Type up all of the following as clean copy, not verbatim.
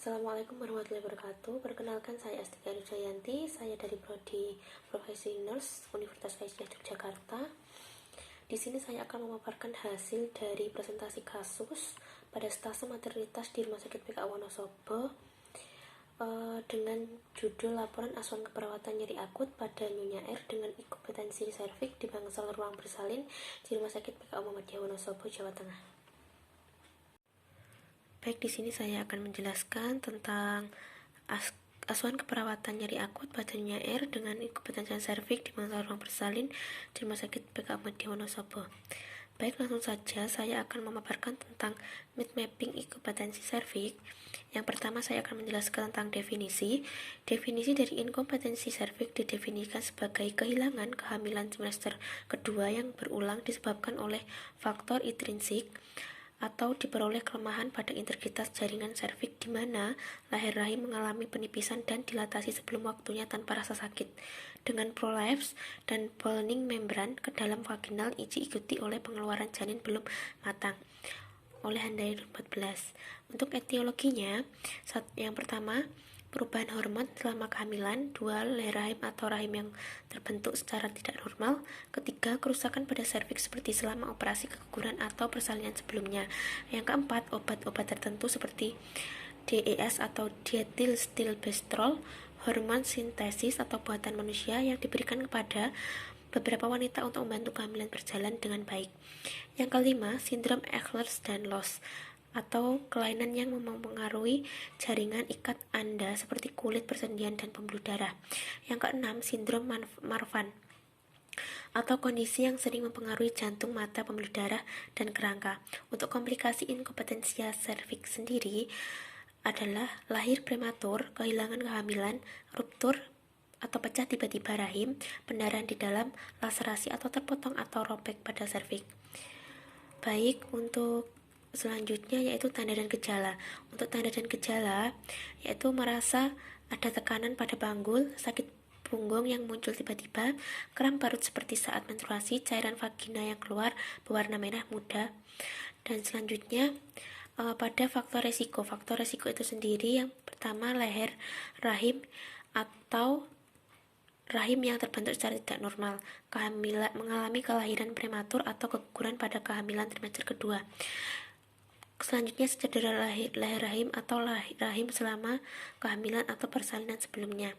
Assalamualaikum warahmatullahi wabarakatuh. Perkenalkan, saya Astika Rujayanti. Saya dari Prodi Profesi Nurse Universitas Aisyah Yogyakarta. Di sini saya akan memaparkan hasil dari presentasi kasus pada stase maternitas di Rumah Sakit PKA Wonosobo dengan judul laporan asuhan keperawatan nyeri akut pada Nyonya R dengan inkompetensi serviks di bangsal ruang bersalin di Rumah Sakit PKA Muhammadiyah Wonosobo, Jawa Tengah. Baik, di sini saya akan menjelaskan tentang asuhan keperawatan nyeri akut pada Nyonya R dengan inkompetensi serviks di bangsal ruang bersalin di Rumah Sakit PKA Muhammadiyah Wonosobo. Baik, langsung saja saya akan memaparkan tentang need mapping inkompetensi serviks. Yang pertama, saya akan menjelaskan tentang definisi. Definisi dari inkompetensi serviks didefinisikan sebagai kehilangan kehamilan semester kedua yang berulang disebabkan oleh faktor intrinsik atau diperoleh kelemahan pada integritas jaringan serviks di mana leher rahim mengalami penipisan dan dilatasi sebelum waktunya tanpa rasa sakit, dengan prolapse dan ballooning membran ke dalam vaginal diikuti oleh pengeluaran janin belum matang oleh Handayani 14. Untuk etiologinya, yang pertama, perubahan hormon selama kehamilan. 2. Leher rahim atau rahim yang terbentuk secara tidak normal. 3. Kerusakan pada serviks seperti selama operasi keguguran atau persalinan sebelumnya. Yang keempat, obat-obat tertentu seperti DES atau diethylstilbestrol, hormon sintesis atau buatan manusia yang diberikan kepada beberapa wanita untuk membantu kehamilan berjalan dengan baik. Yang kelima, sindrom Ehlers-Danlos atau kelainan yang mempengaruhi jaringan ikat Anda seperti kulit, persendian, dan pembuluh darah. Yang keenam, sindrom Marfan atau kondisi yang sering mempengaruhi jantung, mata, pembuluh darah, dan kerangka. Untuk komplikasi inkompetensi serviks sendiri adalah lahir prematur, kehilangan kehamilan, ruptur atau pecah tiba-tiba rahim, pendarahan di dalam, laserasi atau terpotong atau robek pada serviks. Baik, untuk selanjutnya yaitu tanda dan gejala. Untuk tanda dan gejala yaitu merasa ada tekanan pada panggul, sakit punggung yang muncul tiba-tiba, kram parut seperti saat menstruasi, cairan vagina yang keluar berwarna merah muda. Dan selanjutnya pada faktor resiko. Faktor resiko itu sendiri yang pertama, leher rahim atau rahim yang terbentuk secara tidak normal, mengalami kelahiran prematur atau keguguran pada kehamilan trimester kedua. Selanjutnya, cedera leher rahim atau rahim selama kehamilan atau persalinan sebelumnya,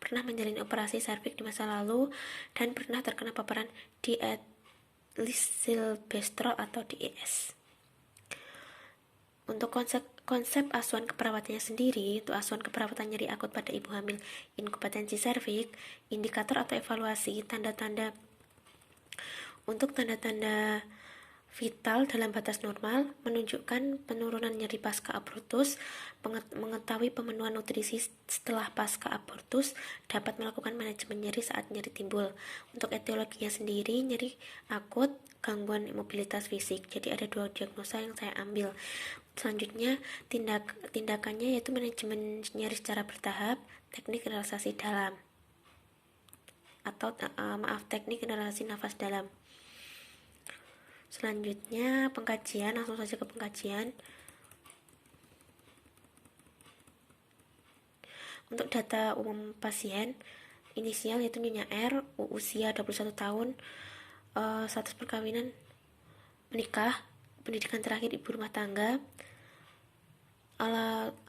pernah menjalani operasi serviks di masa lalu, dan pernah terkena paparan diethylstilbestrol atau DES. Untuk konsep asuhan keperawatannya sendiri, untuk asuhan keperawatan nyeri akut pada ibu hamil inkompetensi serviks, indikator atau evaluasi, tanda-tanda. Untuk tanda-tanda vital dalam batas normal, menunjukkan penurunan nyeri pasca abortus, mengetahui pemenuhan nutrisi setelah pasca abortus, dapat melakukan manajemen nyeri saat nyeri timbul. Untuk etiologinya sendiri, nyeri akut, gangguan mobilitas fisik. Jadi ada 2 diagnosa yang saya ambil. Selanjutnya, tindakannya yaitu manajemen nyeri secara bertahap, teknik relaksasi dalam atau teknik relaksasi nafas dalam. Selanjutnya, pengkajian, langsung saja ke pengkajian. Untuk data umum pasien, inisial yaitu Nyonya R, usia 21 tahun, status perkawinan, menikah, pendidikan terakhir ibu rumah tangga,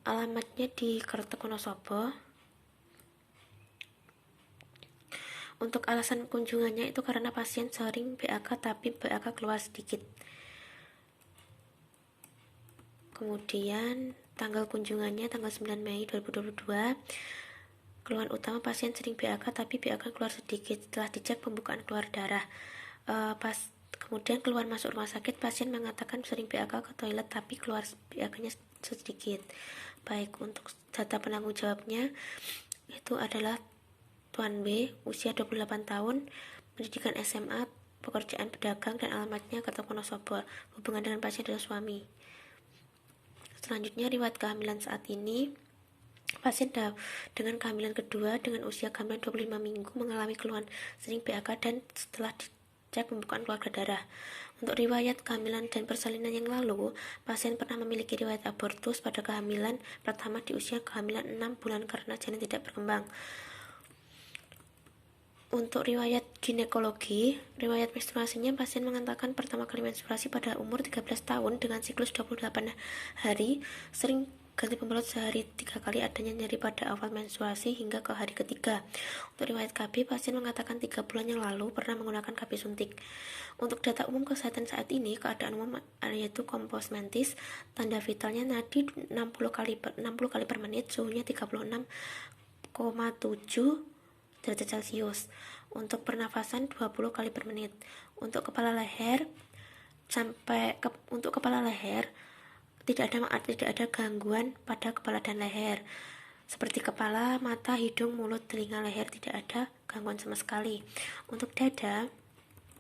alamatnya di Kertek Wonosobo. Untuk alasan kunjungannya itu karena pasien sering BAK tapi BAK keluar sedikit. Kemudian tanggal kunjungannya tanggal 9 Mei 2022. Keluhan utama, pasien sering BAK tapi BAK keluar sedikit. Setelah dicek pembukaan keluar darah. Kemudian keluar masuk rumah sakit, pasien mengatakan sering BAK ke toilet tapi keluar BAK-nya sedikit. Baik, untuk data penanggung jawabnya itu adalah Tuan B, usia 28 tahun, pendidikan SMA, pekerjaan pedagang, dan alamatnya Kertek Wonosobo. Hubungan dengan pasien adalah suami. Selanjutnya, riwayat kehamilan saat ini. Pasien dengan kehamilan kedua dengan usia kehamilan 25 minggu mengalami keluhan sering BAK dan setelah dicek pembukaan keluarga darah. Untuk riwayat kehamilan dan persalinan yang lalu, pasien pernah memiliki riwayat abortus pada kehamilan pertama di usia kehamilan 6 bulan karena janin tidak berkembang. Untuk riwayat ginekologi, riwayat menstruasinya, pasien mengatakan pertama kali menstruasi pada umur 13 tahun dengan siklus 28 hari, sering ganti pembalut sehari 3 kali, adanya nyeri pada awal menstruasi hingga ke hari ketiga. Untuk riwayat KB, pasien mengatakan 3 bulan yang lalu pernah menggunakan KB suntik. Untuk data umum kesehatan saat ini, keadaan umum yaitu kompos mentis, tanda vitalnya nadi 60 kali per menit, suhunya 36,7 derajat Celcius. Untuk pernafasan 20 kali per menit. Untuk kepala leher tidak ada gangguan pada kepala dan leher. Seperti kepala, mata, hidung, mulut, telinga, leher tidak ada gangguan sama sekali. Untuk dada,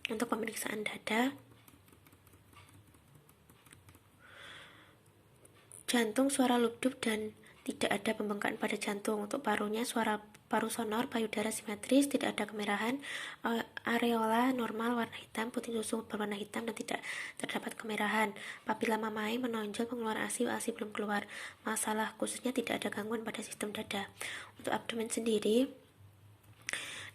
untuk pemeriksaan dada, jantung suara lubdub dan tidak ada pembengkakan pada jantung. Untuk parunya suara paru sonor, payudara simetris, tidak ada kemerahan, areola normal warna hitam, puting susu berwarna hitam dan tidak terdapat kemerahan. Papila mamae menonjol, pengeluaran ASI belum keluar. Masalah khususnya tidak ada gangguan pada sistem dada. Untuk abdomen sendiri,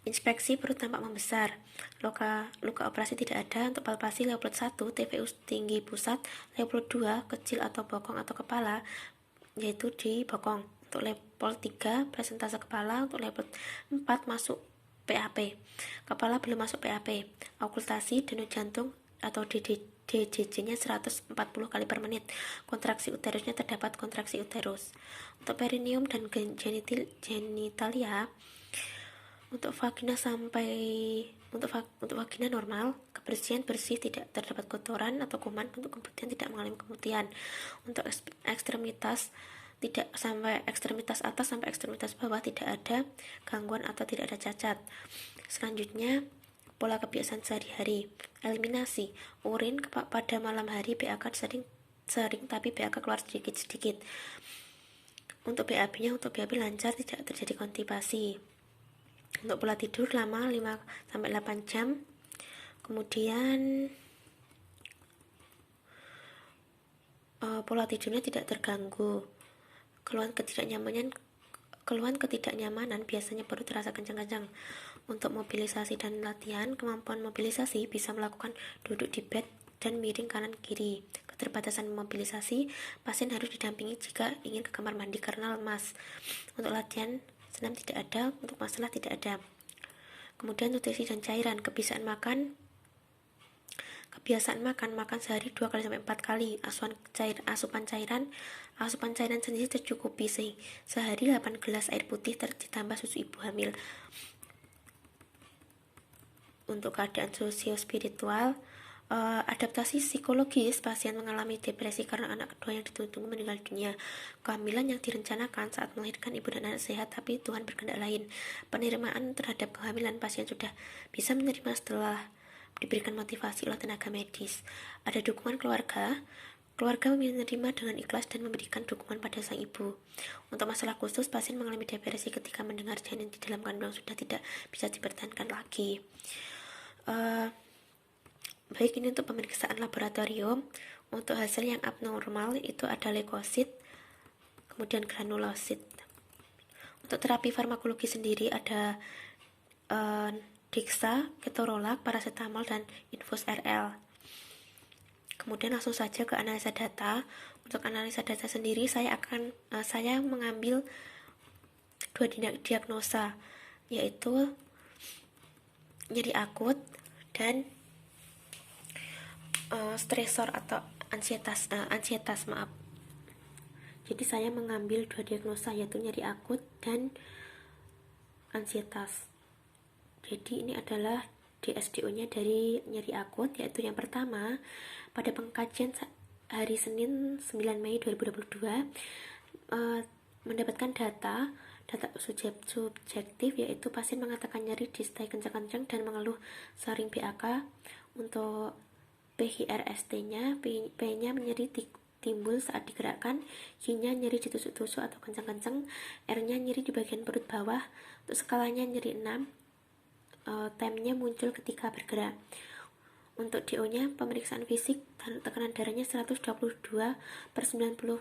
inspeksi perut tampak membesar, luka operasi tidak ada. Untuk palpasi leopard 1, TVU tinggi pusat, leopard 2 kecil atau bokong atau kepala, yaitu di bokong. Untuk level 3 presentase kepala. Untuk level 4 masuk PAP, kepala belum masuk PAP. Okultasi denyut jantung atau DJJ-nya 140 kali per menit. Kontraksi uterusnya terdapat kontraksi uterus. Untuk perineum dan genitalia, untuk vagina normal, kebersihan bersih, tidak terdapat kotoran atau kuman. Untuk kemutihan tidak mengalami kemutihan. Untuk ekstremitas, tidak sampai ekstremitas atas sampai ekstremitas bawah tidak ada gangguan atau tidak ada cacat. Selanjutnya, pola kebiasaan sehari-hari. Eliminasi urin pada malam hari, BAK sering tapi BAK keluar sedikit-sedikit. Untuk BAB-nya, untuk BAB lancar, tidak terjadi konstipasi. Untuk pola tidur lama 5-8 jam. Kemudian pola tidurnya tidak terganggu. Keluhan ketidaknyamanan biasanya baru terasa kencang-kencang. Untuk mobilisasi dan latihan, kemampuan mobilisasi bisa melakukan duduk di bed dan miring kanan kiri. Keterbatasan mobilisasi, pasien harus didampingi jika ingin ke kamar mandi karena lemas. Untuk latihan senam tidak ada, untuk masalah tidak ada. Kemudian nutrisi dan cairan, kebiasaan makan sehari 2-4 kali. Asupan cairan sendiri tercukupi, sehari 8 gelas air putih ditambah susu ibu hamil. Untuk keadaan sosio-spiritual, adaptasi psikologis, pasien mengalami depresi karena anak kedua yang ditunggu meninggal dunia. Kehamilan yang direncanakan saat melahirkan, ibu dan anak sehat, tapi Tuhan berkehendak lain. Penerimaan terhadap kehamilan, pasien sudah bisa menerima setelah diberikan motivasi oleh tenaga medis. Ada dukungan keluarga menerima dengan ikhlas dan memberikan dukungan pada sang ibu. Untuk masalah khusus, pasien mengalami depresi ketika mendengar janin di dalam kandungan sudah tidak bisa dipertahankan lagi. Baik, ini untuk pemeriksaan laboratorium. Untuk hasil yang abnormal itu ada leukosit, kemudian granulosit. Untuk terapi farmakologi sendiri ada Dixa, ketorolak, paracetamol, dan infus RL. Kemudian langsung saja ke analisa data. Untuk analisa data sendiri, saya mengambil 2 diagnosa, yaitu nyeri akut dan stresor atau ansietas. Jadi saya mengambil 2 diagnosa, yaitu nyeri akut dan ansietas. Jadi ini adalah DSDO-nya dari nyeri akut, yaitu yang pertama, pada pengkajian hari Senin 9 Mei 2022 mendapatkan data subjektif, yaitu pasien mengatakan nyeri distai kencang-kencang dan mengeluh sering BAK. Untuk PHRST-nya, P-nya nyeri timbul saat digerakkan, H-nya nyeri ditusuk-tusuk atau kencang-kencang, R-nya nyeri di bagian perut bawah. Untuk skalanya nyeri 6, time-nya muncul ketika bergerak. Untuk DO-nya pemeriksaan fisik tekanan darahnya 122/90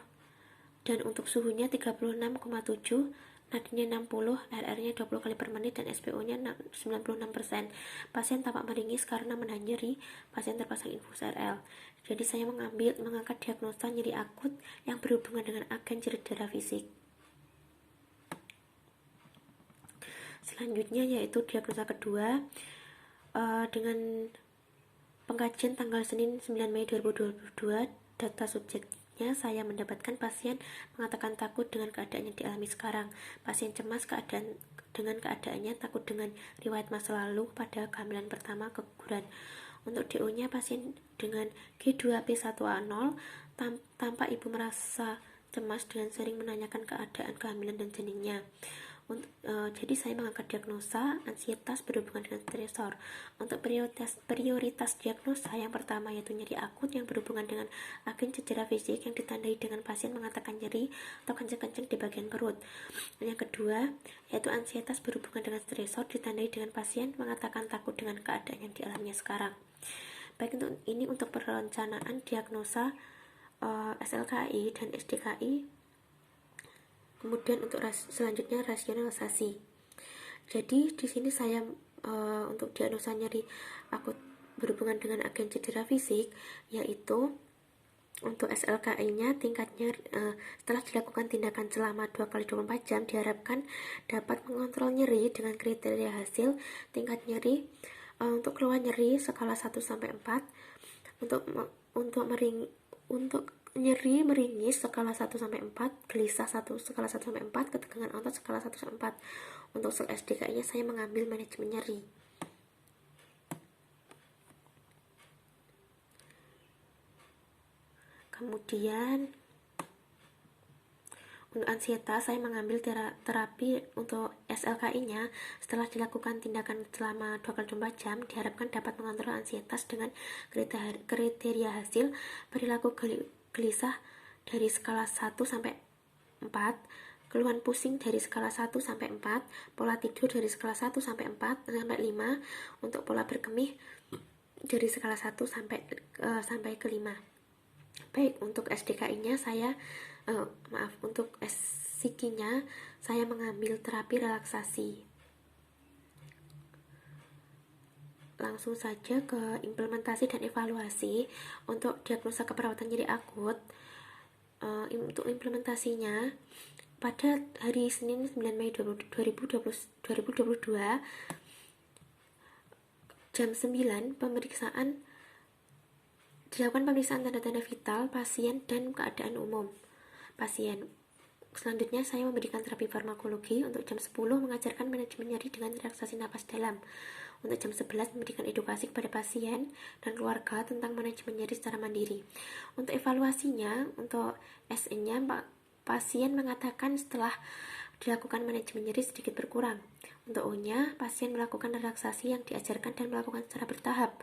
dan untuk suhunya 36,7, nadinya 60, RR-nya 20 kali per menit dan SPO-nya 96%. Pasien tampak meringis karena menahan nyeri, pasien terpasang infus RL. Jadi saya mengangkat diagnosa nyeri akut yang berhubungan dengan agen cedera fisik. Selanjutnya yaitu diagnosa kedua, dengan pengkajian tanggal Senin 9 Mei 2022, data subjeknya saya mendapatkan pasien mengatakan takut dengan keadaan yang dialami sekarang. Pasien cemas dengan keadaannya, takut dengan riwayat masa lalu pada kehamilan pertama, keguguran. Untuk DO-nya pasien dengan G2P1A0, tampak ibu merasa cemas dan sering menanyakan keadaan kehamilan dan janinnya. Jadi saya mengangkat diagnosa ansietas berhubungan dengan stresor. Untuk prioritas diagnosa yang pertama yaitu nyeri akut yang berhubungan dengan agen cedera fisik yang ditandai dengan pasien mengatakan nyeri atau kencing-kencing di bagian perut. Yang kedua yaitu ansietas berhubungan dengan stresor ditandai dengan pasien mengatakan takut dengan keadaan yang dialaminya sekarang. Baik, untuk perencanaan diagnosa SLKI dan SDKI. Kemudian untuk selanjutnya rasionalisasi. Jadi di sini saya untuk diagnosa nyeri akut berhubungan dengan agen cedera fisik, yaitu untuk SLKI-nya tingkatnya setelah dilakukan tindakan selama 2x24 jam diharapkan dapat mengontrol nyeri dengan kriteria hasil tingkat nyeri untuk keluhan nyeri skala 1 sampai 4, untuk nyeri meringis skala 1 sampai 4, gelisah skala 1 sampai 4, ketegangan otot skala 1 sampai 4. Untuk sel SDKI-nya saya mengambil manajemen nyeri. Kemudian untuk ansietas saya mengambil terapi untuk SLKI-nya setelah dilakukan tindakan selama 2x24 jam diharapkan dapat mengontrol ansietas dengan kriteria hasil perilaku gelisah dari skala 1 sampai 4, keluhan pusing dari skala 1 sampai 4, pola tidur dari skala 1 sampai 4 sampai 5, untuk pola berkemih dari skala 1 sampai ke 5. Baik, untuk SDKI-nya untuk psikinya saya mengambil terapi relaksasi. Langsung saja ke implementasi dan evaluasi. Untuk diagnosa keperawatan nyeri akut, untuk implementasinya pada hari Senin 9 Mei 2022 jam 9 dilakukan pemeriksaan tanda-tanda vital pasien dan keadaan umum pasien. Selanjutnya saya memberikan terapi farmakologi. Untuk jam 10 mengajarkan manajemen nyeri dengan relaksasi napas dalam. Untuk jam 11 memberikan edukasi kepada pasien dan keluarga tentang manajemen nyeri secara mandiri. Untuk evaluasinya, untuk SN-nya pasien mengatakan setelah dilakukan manajemen nyeri sedikit berkurang. Untuk O-nya, pasien melakukan relaksasi yang diajarkan dan melakukan secara bertahap.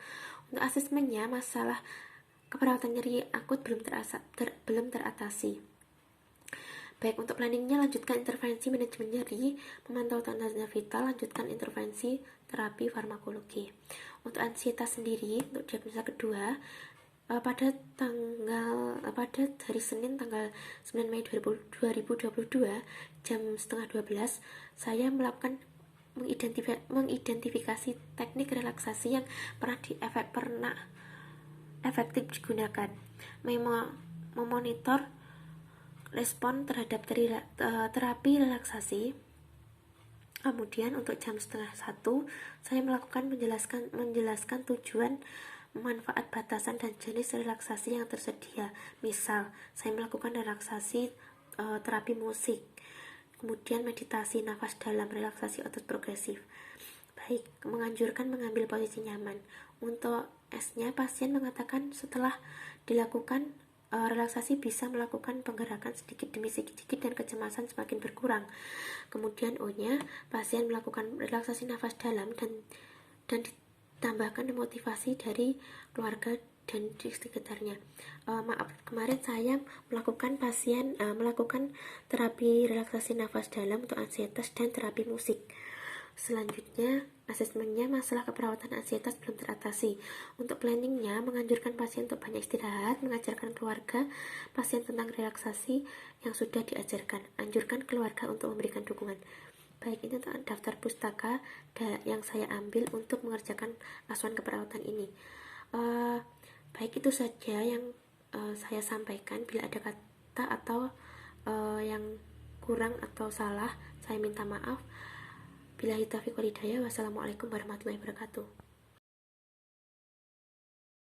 Untuk asesmennya, masalah keperawatan nyeri akut belum teratasi. Baik, untuk planningnya lanjutkan intervensi manajemen nyeri, memantau tanda-tanda vital, lanjutkan intervensi terapi farmakologi. Untuk ansietas sendiri, untuk diagnosa kedua, pada hari Senin tanggal 9 Mei 2022 jam setengah 12 saya melakukan mengidentifikasi teknik relaksasi yang pernah efektif digunakan, memonitor respon terhadap terapi relaksasi. Kemudian untuk jam setengah 1 saya melakukan menjelaskan tujuan, manfaat, batasan, dan jenis relaksasi yang tersedia. Misal, saya melakukan relaksasi terapi musik, kemudian meditasi, nafas dalam, relaksasi otot progresif. Baik, menganjurkan mengambil posisi nyaman. Untuk S-nya, pasien mengatakan setelah dilakukan relaksasi bisa melakukan penggerakan sedikit demi sedikit dan kecemasan semakin berkurang. Kemudian O-nya, pasien melakukan relaksasi nafas dalam dan ditambahkan motivasi dari keluarga dan di sekitarnya. Kemarin saya melakukan terapi relaksasi nafas dalam untuk ansietas dan terapi musik. Selanjutnya Asesmennya, masalah keperawatan ansietas belum teratasi. Untuk planningnya, menganjurkan pasien untuk banyak istirahat, mengajarkan keluarga pasien tentang relaksasi yang sudah diajarkan. Anjurkan keluarga untuk memberikan dukungan. Baik, ini untuk daftar pustaka yang saya ambil untuk mengerjakan asuhan keperawatan ini. Baik, itu saja yang saya sampaikan. Bila ada kata atau yang kurang atau salah, saya minta maaf. Billahi taufiq wal hidayah. Wassalamualaikum warahmatullahi wabarakatuh.